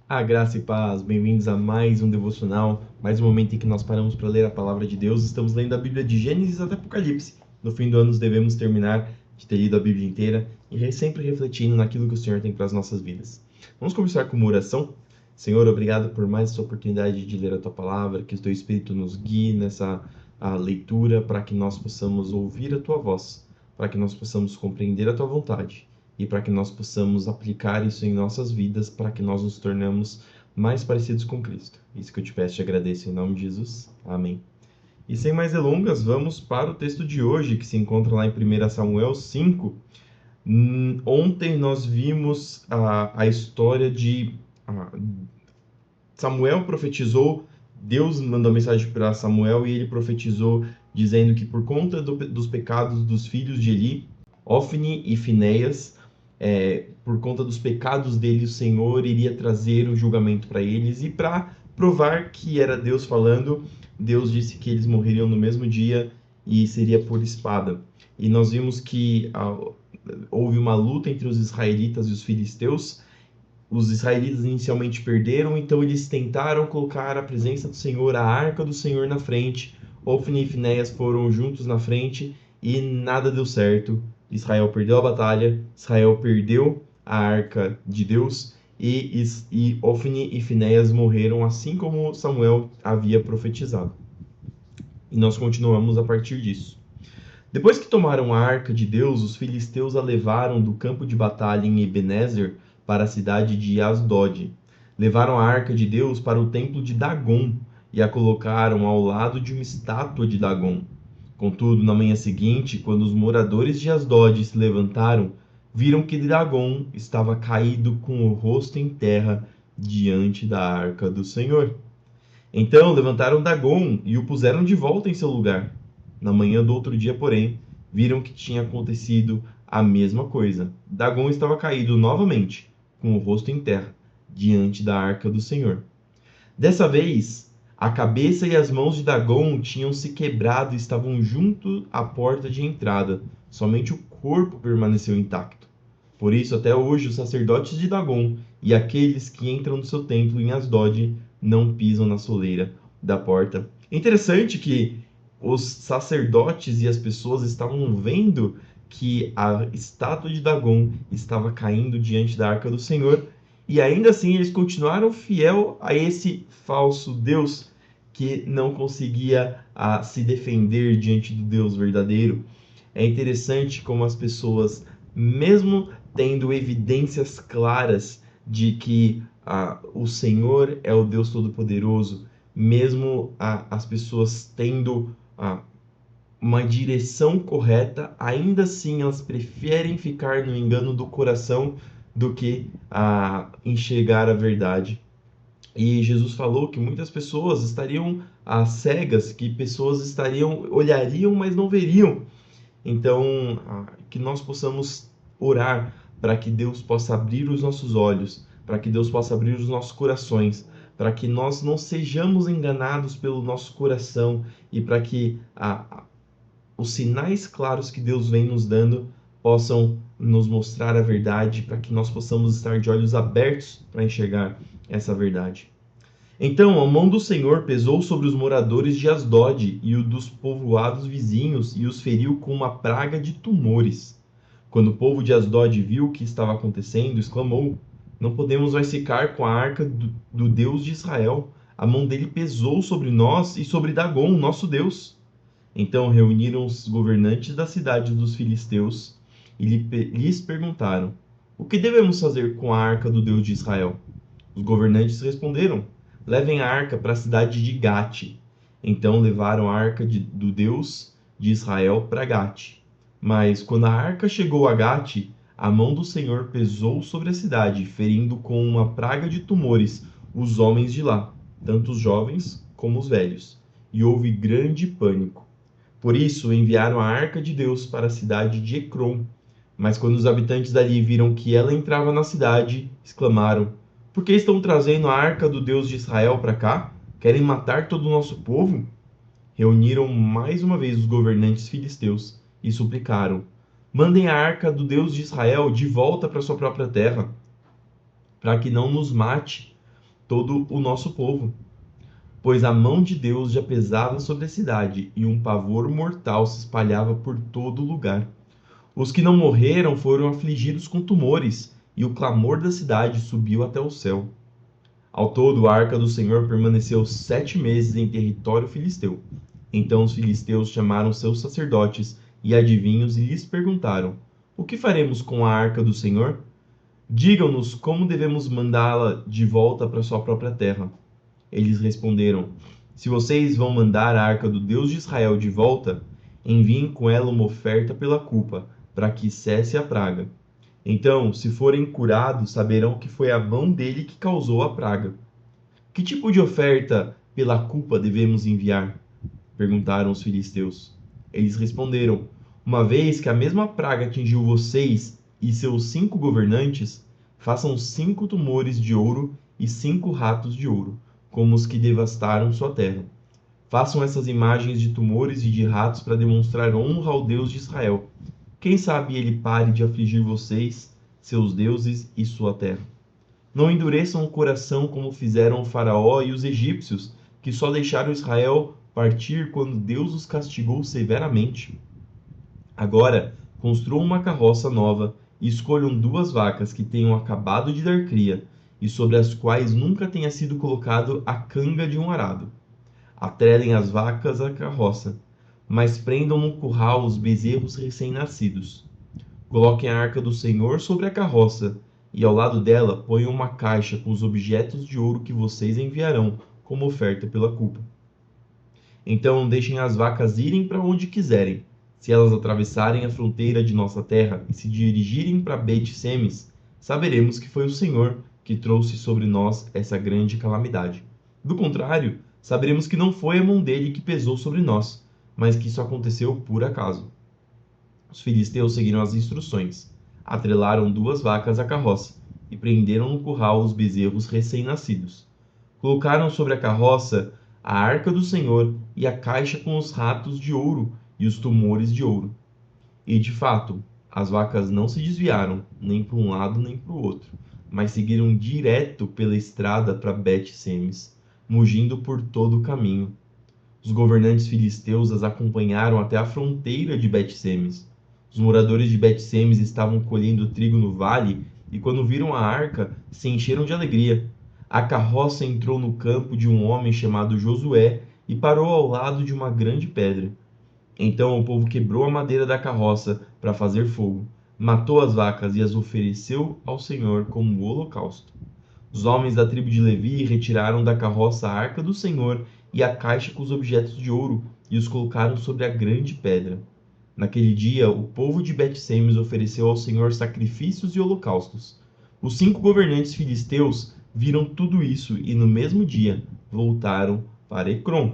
A graça e paz, bem-vindos a mais um devocional, mais um momento em que nós paramos para ler a palavra de Deus. Estamos lendo a Bíblia de Gênesis até Apocalipse. No fim do ano devemos terminar de ter lido a Bíblia inteira e sempre refletindo naquilo que o Senhor tem para as nossas vidas. Vamos começar com uma oração? Senhor, obrigado por mais essa oportunidade de ler a Tua palavra, que o Teu Espírito nos guie nessa leitura para que nós possamos ouvir a Tua voz, para que nós possamos compreender a Tua vontade e para que nós possamos aplicar isso em nossas vidas, para que nós nos tornemos mais parecidos com Cristo. Isso que eu te peço e te agradeço em nome de Jesus. Amém. E sem mais delongas, vamos para o texto de hoje, que se encontra lá em 1 Samuel 5. Ontem nós vimos a história de Samuel profetizou, Deus mandou mensagem para Samuel e ele profetizou dizendo que por conta dos pecados dos filhos de Eli, Ofni e Finéias, por conta dos pecados deles, o Senhor iria trazer o julgamento para eles, e para provar que era Deus falando, Deus disse que eles morreriam no mesmo dia e seria por espada. E nós vimos que houve uma luta entre os israelitas e os filisteus. Os israelitas inicialmente perderam, então eles tentaram colocar a presença do Senhor, a arca do Senhor na frente. Ofni e Finéias foram juntos na frente e nada deu certo. Israel perdeu a batalha, Israel perdeu a arca de Deus e Ofni e Finéias morreram assim como Samuel havia profetizado. E nós continuamos a partir disso. Depois que tomaram a arca de Deus, os filisteus a levaram do campo de batalha em Ebenezer para a cidade de Asdod. Levaram a arca de Deus para o templo de Dagon e a colocaram ao lado de uma estátua de Dagon. Contudo, na manhã seguinte, quando os moradores de Asdod se levantaram, viram que Dagon estava caído com o rosto em terra diante da arca do Senhor. Então levantaram Dagon e o puseram de volta em seu lugar. Na manhã do outro dia, porém, viram que tinha acontecido a mesma coisa. Dagon estava caído novamente, com o rosto em terra, diante da arca do Senhor. Dessa vez, a cabeça e as mãos de Dagon tinham se quebrado e estavam junto à porta de entrada. Somente o corpo permaneceu intacto. Por isso, até hoje, os sacerdotes de Dagon e aqueles que entram no seu templo em Asdod não pisam na soleira da porta. É interessante que os sacerdotes e as pessoas estavam vendo que a estátua de Dagon estava caindo diante da arca do Senhor, e ainda assim eles continuaram fiel a esse falso Deus que não conseguia se defender diante do Deus verdadeiro. É interessante como as pessoas, mesmo tendo evidências claras de que o Senhor é o Deus Todo-Poderoso, mesmo as pessoas tendo uma direção correta, ainda assim elas preferem ficar no engano do coração do que enxergar a verdade. E Jesus falou que muitas pessoas estariam cegas, que pessoas olhariam, mas não veriam. Então, que nós possamos orar para que Deus possa abrir os nossos olhos, para que Deus possa abrir os nossos corações, para que nós não sejamos enganados pelo nosso coração e para que os sinais claros que Deus vem nos dando possam nos mostrar a verdade, para que nós possamos estar de olhos abertos para enxergar essa verdade. Então a mão do Senhor pesou sobre os moradores de Asdod e o dos povoados vizinhos e os feriu com uma praga de tumores. Quando o povo de Asdod viu o que estava acontecendo, exclamou: não podemos mais ficar com a arca do Deus de Israel. A mão dele pesou sobre nós e sobre Dagon, nosso Deus. Então reuniram os governantes da cidade dos filisteus e lhes perguntaram: o que devemos fazer com a arca do Deus de Israel? Os governantes responderam: levem a arca para a cidade de Gate. Então levaram a arca do Deus de Israel para Gate. Mas quando a arca chegou a Gate, a mão do Senhor pesou sobre a cidade, ferindo com uma praga de tumores os homens de lá, tanto os jovens como os velhos, e houve grande pânico. Por isso enviaram a arca de Deus para a cidade de Ecrom. Mas quando os habitantes dali viram que ela entrava na cidade, exclamaram: por que estão trazendo a arca do Deus de Israel para cá? Querem matar todo o nosso povo? Reuniram mais uma vez os governantes filisteus e suplicaram: mandem a arca do Deus de Israel de volta para sua própria terra, para que não nos mate. todo o nosso povo, pois a mão de Deus já pesava sobre a cidade e um pavor mortal se espalhava por todo lugar. Os que não morreram foram afligidos com tumores, e o clamor da cidade subiu até o céu. Ao todo, a arca do Senhor permaneceu 7 meses em território filisteu. Então os filisteus chamaram seus sacerdotes e adivinhos e lhes perguntaram: O que faremos com a arca do Senhor? Digam-nos como devemos mandá-la de volta para sua própria terra. Eles responderam: Se vocês vão mandar a arca do Deus de Israel de volta, enviem com ela uma oferta pela culpa, para que cesse a praga. Então, se forem curados, saberão que foi a mão dele que causou a praga. Que tipo de oferta pela culpa devemos enviar? Perguntaram os filisteus. Eles responderam: Uma vez que a mesma praga atingiu vocês e seus 5 governantes, façam 5 tumores de ouro e 5 ratos de ouro, como os que devastaram sua terra. Façam essas imagens de tumores e de ratos para demonstrar honra ao Deus de Israel. Quem sabe ele pare de afligir vocês, seus deuses e sua terra. Não endureçam o coração como fizeram o faraó e os egípcios, que só deixaram Israel partir quando Deus os castigou severamente. Agora, construam uma carroça nova e escolham 2 vacas que tenham acabado de dar cria e sobre as quais nunca tenha sido colocado a canga de um arado. Atrelem as vacas à carroça, mas prendam no curral os bezerros recém-nascidos. Coloquem a arca do Senhor sobre a carroça, e ao lado dela ponham uma caixa com os objetos de ouro que vocês enviarão como oferta pela culpa. Então deixem as vacas irem para onde quiserem. Se elas atravessarem a fronteira de nossa terra e se dirigirem para Bet-Semes, saberemos que foi o Senhor que trouxe sobre nós essa grande calamidade. Do contrário, saberemos que não foi a mão dele que pesou sobre nós, mas que isso aconteceu por acaso. Os filisteus seguiram as instruções, atrelaram 2 vacas à carroça e prenderam no curral os bezerros recém-nascidos. Colocaram sobre a carroça a arca do Senhor e a caixa com os ratos de ouro e os tumores de ouro. E de fato, as vacas não se desviaram, nem para um lado nem para o outro, mas seguiram direto pela estrada para Bet-Semes, mugindo por todo o caminho. Os governantes filisteus as acompanharam até a fronteira de Bet-Semes. Os moradores de Bet-Semes estavam colhendo trigo no vale e, quando viram a arca, se encheram de alegria. A carroça entrou no campo de um homem chamado Josué e parou ao lado de uma grande pedra. Então o povo quebrou a madeira da carroça para fazer fogo, matou as vacas e as ofereceu ao Senhor como holocausto. Os homens da tribo de Levi retiraram da carroça a arca do Senhor e a caixa com os objetos de ouro e os colocaram sobre a grande pedra. Naquele dia, o povo de Bet-Semes ofereceu ao Senhor sacrifícios e holocaustos. Os 5 governantes filisteus viram tudo isso e no mesmo dia voltaram para Ecrom.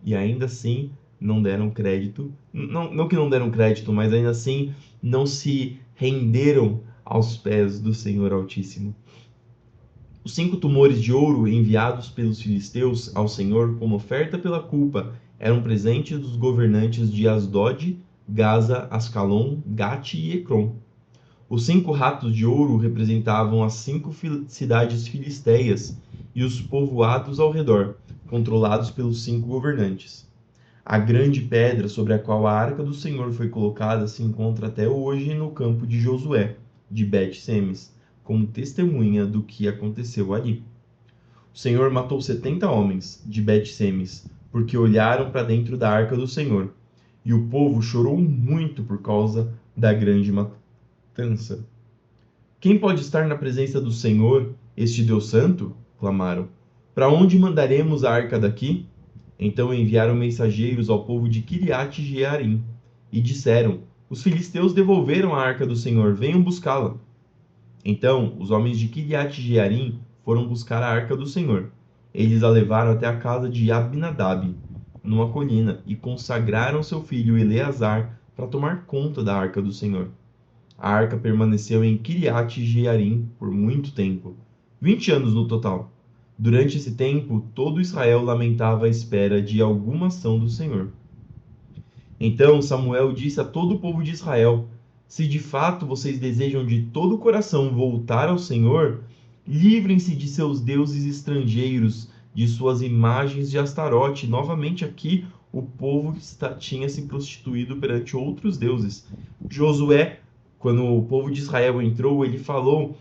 E ainda assim não deram crédito, não que não deram crédito, mas ainda assim não se renderam aos pés do Senhor Altíssimo. Os 5 tumores de ouro enviados pelos filisteus ao Senhor como oferta pela culpa eram presentes dos governantes de Asdod, Gaza, Ascalon, Gate e Ecrom. Os 5 ratos de ouro representavam as 5 cidades filisteias e os povoados ao redor, controlados pelos 5 governantes. A grande pedra sobre a qual a arca do Senhor foi colocada se encontra até hoje no campo de Josué, de Bet-Semes, como testemunha do que aconteceu ali. O Senhor matou 70 homens de Bet-Semes, porque olharam para dentro da arca do Senhor, e o povo chorou muito por causa da grande matança. Quem pode estar na presença do Senhor, este Deus Santo? Clamaram. Para onde mandaremos a arca daqui? Então enviaram mensageiros ao povo de Quiriate-Jearim e disseram: Os filisteus devolveram a arca do Senhor, venham buscá-la. Então os homens de Quiriate-Jearim foram buscar a arca do Senhor. Eles a levaram até a casa de Abinadab, numa colina, e consagraram seu filho Eleazar para tomar conta da arca do Senhor. A arca permaneceu em Quiriate-Jearim por muito tempo, 20 anos no total. Durante esse tempo, todo Israel lamentava a espera de alguma ação do Senhor. Então Samuel disse a todo o povo de Israel: Se de fato vocês desejam de todo o coração voltar ao Senhor, Livrem-se de seus deuses estrangeiros, de suas imagens de Astarote. Novamente aqui, o povo tinha se prostituído perante outros deuses. Josué, quando o povo de Israel entrou, ele falou: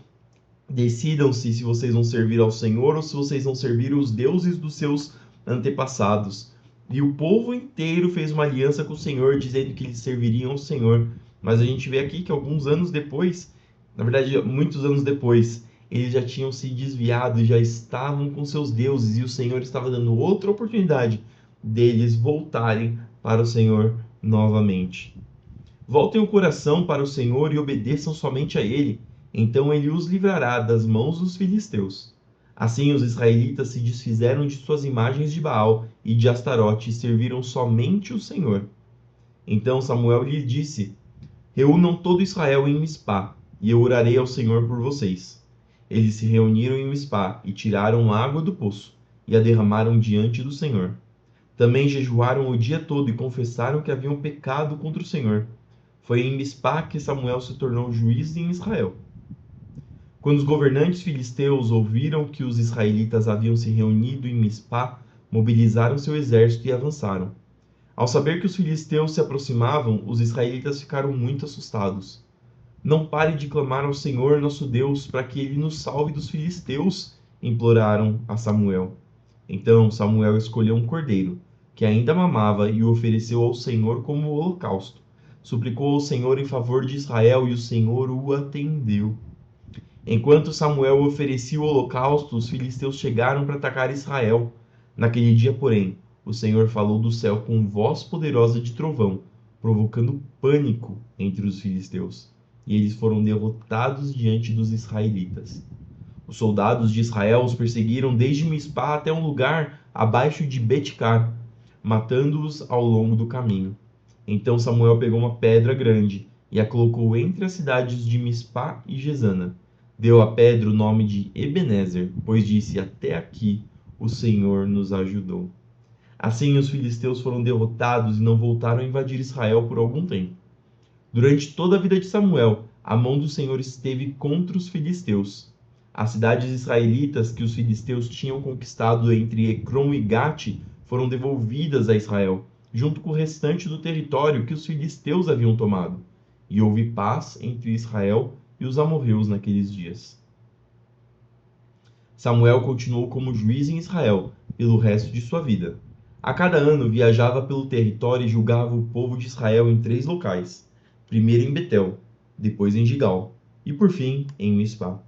decidam-se se vocês vão servir ao Senhor ou se vocês vão servir os deuses dos seus antepassados. E o povo inteiro fez uma aliança com o Senhor, dizendo que eles serviriam ao Senhor. Mas a gente vê aqui que alguns anos depois, na verdade, muitos anos depois, eles já tinham se desviado e já estavam com seus deuses, e o Senhor estava dando outra oportunidade deles voltarem para o Senhor novamente. Voltem o coração para o Senhor e obedeçam somente a Ele. Então ele os livrará das mãos dos filisteus. Assim os israelitas se desfizeram de suas imagens de Baal e de Astarote e serviram somente o Senhor. Então Samuel lhe disse: reúnam todo Israel em Mispá, e eu orarei ao Senhor por vocês. Eles se reuniram em Mispá e tiraram água do poço e a derramaram diante do Senhor. Também jejuaram o dia todo e confessaram que haviam pecado contra o Senhor. Foi em Mispá que Samuel se tornou juiz em Israel. Quando os governantes filisteus ouviram que os israelitas haviam se reunido em Mispá, mobilizaram seu exército e avançaram. Ao saber que os filisteus se aproximavam, os israelitas ficaram muito assustados. Não pare de clamar ao Senhor nosso Deus para que ele nos salve dos filisteus, imploraram a Samuel. Então Samuel escolheu um cordeiro, que ainda mamava, e o ofereceu ao Senhor como holocausto. Suplicou ao Senhor em favor de Israel, e o Senhor o atendeu. Enquanto Samuel oferecia o holocausto, os filisteus chegaram para atacar Israel. Naquele dia, porém, o Senhor falou do céu com voz poderosa de trovão, provocando pânico entre os filisteus, e eles foram derrotados diante dos israelitas. Os soldados de Israel os perseguiram desde Mispá até um lugar abaixo de Betcar, matando-os ao longo do caminho. Então Samuel pegou uma pedra grande e a colocou entre as cidades de Mispá e Gesana. Deu à pedra o nome de Ebenezer, pois disse: até aqui o Senhor nos ajudou. Assim os filisteus foram derrotados e não voltaram a invadir Israel por algum tempo. Durante toda a vida de Samuel, a mão do Senhor esteve contra os filisteus. As cidades israelitas que os filisteus tinham conquistado entre Ecrom e Gate foram devolvidas a Israel, junto com o restante do território que os filisteus haviam tomado. E houve paz entre Israel e os amorreus naqueles dias. Samuel continuou como juiz em Israel pelo resto de sua vida. A cada ano viajava pelo território e julgava o povo de Israel em 3 locais: primeiro em Betel, depois em Gigal e por fim em Mispá.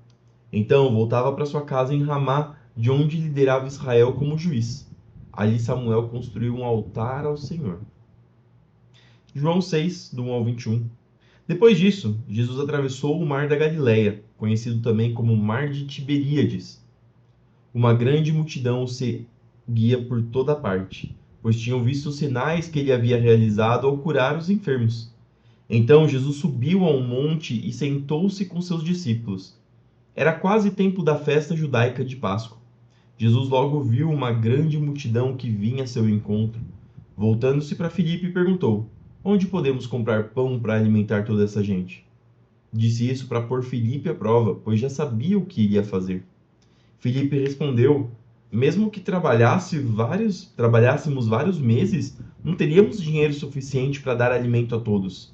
Então voltava para sua casa em Ramá, de onde liderava Israel como juiz. Ali Samuel construiu um altar ao Senhor. João 6, do 1 ao 21. Depois disso, Jesus atravessou o mar da Galileia, conhecido também como Mar de Tiberíades. Uma grande multidão o seguia por toda parte, pois tinham visto os sinais que ele havia realizado ao curar os enfermos. Então Jesus subiu a um monte e sentou-se com seus discípulos. Era quase tempo da festa judaica de Páscoa. Jesus logo viu uma grande multidão que vinha a seu encontro. Voltando-se para Filipe, perguntou: onde podemos comprar pão para alimentar toda essa gente? Disse isso para pôr Filipe à prova, pois já sabia o que iria fazer. Filipe respondeu: mesmo que trabalhássemos vários meses, não teríamos dinheiro suficiente para dar alimento a todos.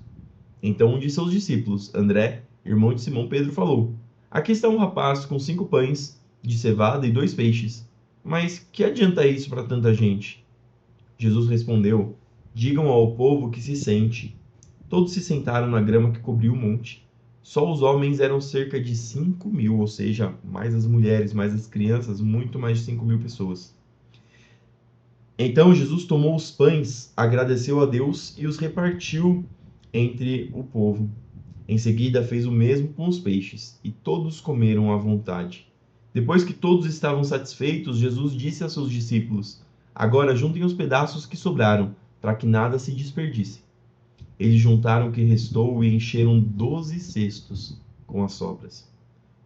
Então um de seus discípulos, André, irmão de Simão Pedro, falou: aqui está um rapaz com 5 pães de cevada e 2 peixes. Mas que adianta isso para tanta gente? Jesus respondeu: digam ao povo que se sente. Todos se sentaram na grama que cobria o monte. Só os homens eram cerca de 5.000, ou seja, mais as mulheres, mais as crianças, muito mais de 5.000 pessoas. Então Jesus tomou os pães, agradeceu a Deus e os repartiu entre o povo. Em seguida fez o mesmo com os peixes, e todos comeram à vontade. Depois que todos estavam satisfeitos, Jesus disse a seus discípulos: agora juntem os pedaços que sobraram, para que nada se desperdice. Eles juntaram o que restou e encheram 12 cestos com as sobras.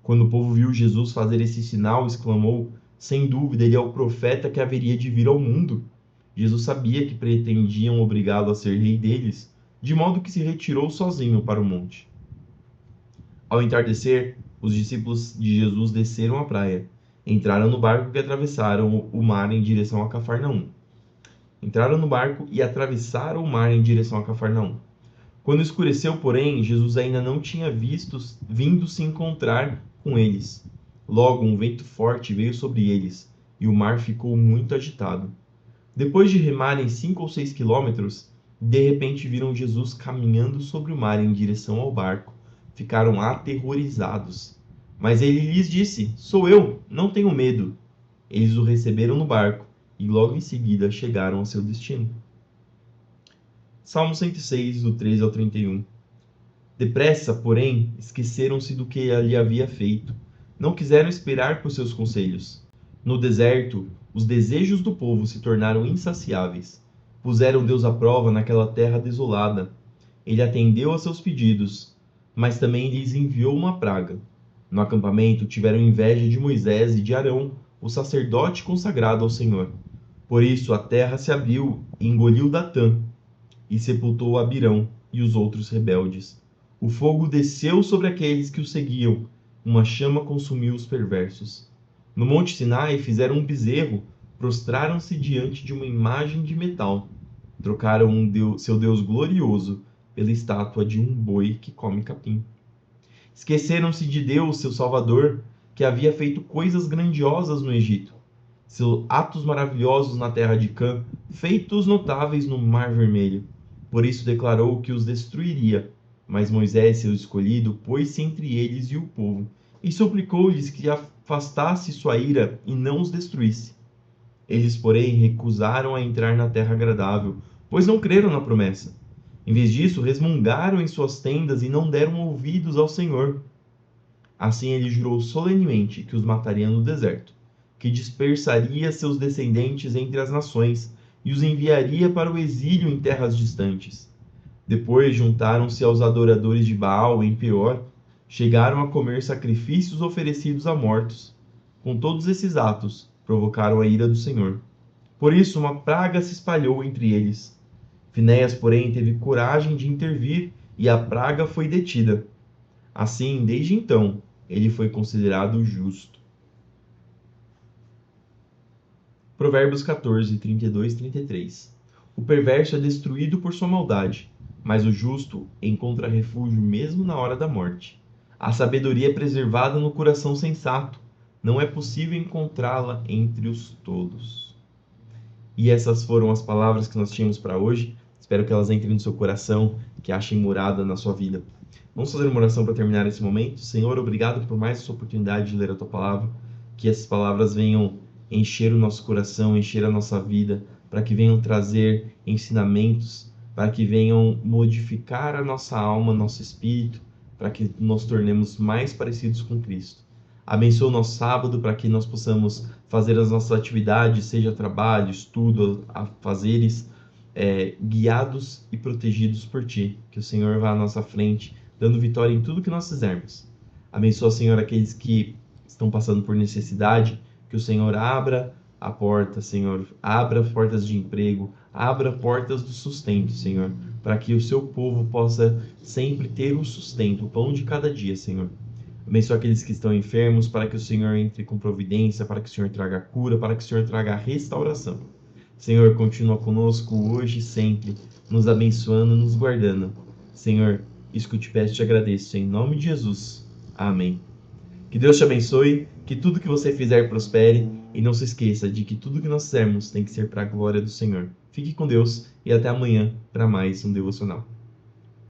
Quando o povo viu Jesus fazer esse sinal, exclamou: sem dúvida, ele é o profeta que haveria de vir ao mundo. Jesus sabia que pretendiam obrigá-lo a ser rei deles, de modo que se retirou sozinho para o monte. Ao entardecer, os discípulos de Jesus desceram à praia. Entraram no barco que atravessaram o mar em direção a Cafarnaum. Entraram no barco e atravessaram o mar em direção a Cafarnaum. Quando escureceu, porém, Jesus ainda não tinha vindo se encontrar com eles. Logo, um vento forte veio sobre eles, e o mar ficou muito agitado. Depois de remarem 5 ou 6 quilômetros, de repente viram Jesus caminhando sobre o mar em direção ao barco. Ficaram aterrorizados. Mas ele lhes disse: Sou eu, não tenham medo. Eles o receberam no barco e logo em seguida chegaram ao seu destino. Salmo 106, do 13 ao 31. Depressa, porém, esqueceram-se do que ele havia feito. Não quiseram esperar por seus conselhos. No deserto, os desejos do povo se tornaram insaciáveis. Puseram Deus à prova naquela terra desolada. Ele atendeu a seus pedidos, mas também lhes enviou uma praga. No acampamento tiveram inveja de Moisés e de Arão, o sacerdote consagrado ao Senhor. Por isso a terra se abriu e engoliu Datã, e sepultou Abirão e os outros rebeldes. O fogo desceu sobre aqueles que o seguiam, uma chama consumiu os perversos. No Monte Sinai fizeram um bezerro, prostraram-se diante de uma imagem de metal. Trocaram seu Deus glorioso pela estátua de um boi que come capim. Esqueceram-se de Deus, seu Salvador, que havia feito coisas grandiosas no Egito, seus atos maravilhosos na terra de Cã, feitos notáveis no Mar Vermelho. Por isso declarou que os destruiria. Mas Moisés, seu escolhido, pôs-se entre eles e o povo, e suplicou-lhes que afastasse sua ira e não os destruísse. Eles, porém, recusaram a entrar na terra agradável, pois não creram na promessa. Em vez disso, resmungaram em suas tendas e não deram ouvidos ao Senhor. Assim ele jurou solenemente que os mataria no deserto, que dispersaria seus descendentes entre as nações e os enviaria para o exílio em terras distantes. Depois juntaram-se aos adoradores de Baal em Peor, chegaram a comer sacrifícios oferecidos a mortos. Com todos esses atos, provocaram a ira do Senhor. Por isso, uma praga se espalhou entre eles. Finéias, porém, teve coragem de intervir e a praga foi detida. Assim, desde então, ele foi considerado justo. Provérbios 14, 32 e 33. O perverso é destruído por sua maldade, mas o justo encontra refúgio mesmo na hora da morte. A sabedoria é preservada no coração sensato. Não é possível encontrá-la entre os tolos. E essas foram as palavras que nós tínhamos para hoje. Espero que elas entrem no seu coração, que achem morada na sua vida. Vamos fazer uma oração para terminar esse momento. Senhor, obrigado por mais essa oportunidade de ler a Tua Palavra. Que essas palavras venham encher o nosso coração, encher a nossa vida, para que venham trazer ensinamentos, para que venham modificar a nossa alma, nosso espírito, para que nos tornemos mais parecidos com Cristo. Abençoa o nosso sábado para que nós possamos fazer as nossas atividades, seja trabalho, estudo, afazeres, guiados e protegidos por Ti. Que o Senhor vá à nossa frente, dando vitória em tudo que nós fizermos. Abençoa, Senhor, aqueles que estão passando por necessidade, que o Senhor abra a porta, Senhor, abra portas de emprego, abra portas do sustento, Senhor, para que o seu povo possa sempre ter o sustento, o pão de cada dia, Senhor. Abençoa aqueles que estão enfermos, para que o Senhor entre com providência, para que o Senhor traga cura, para que o Senhor traga restauração. Senhor, continua conosco hoje e sempre, nos abençoando, nos guardando. Senhor, isso que eu te peço e te agradeço, em nome de Jesus. Amém. Que Deus te abençoe, que tudo que você fizer prospere, e não se esqueça de que tudo que nós fizermos tem que ser para a glória do Senhor. Fique com Deus e até amanhã para mais um devocional.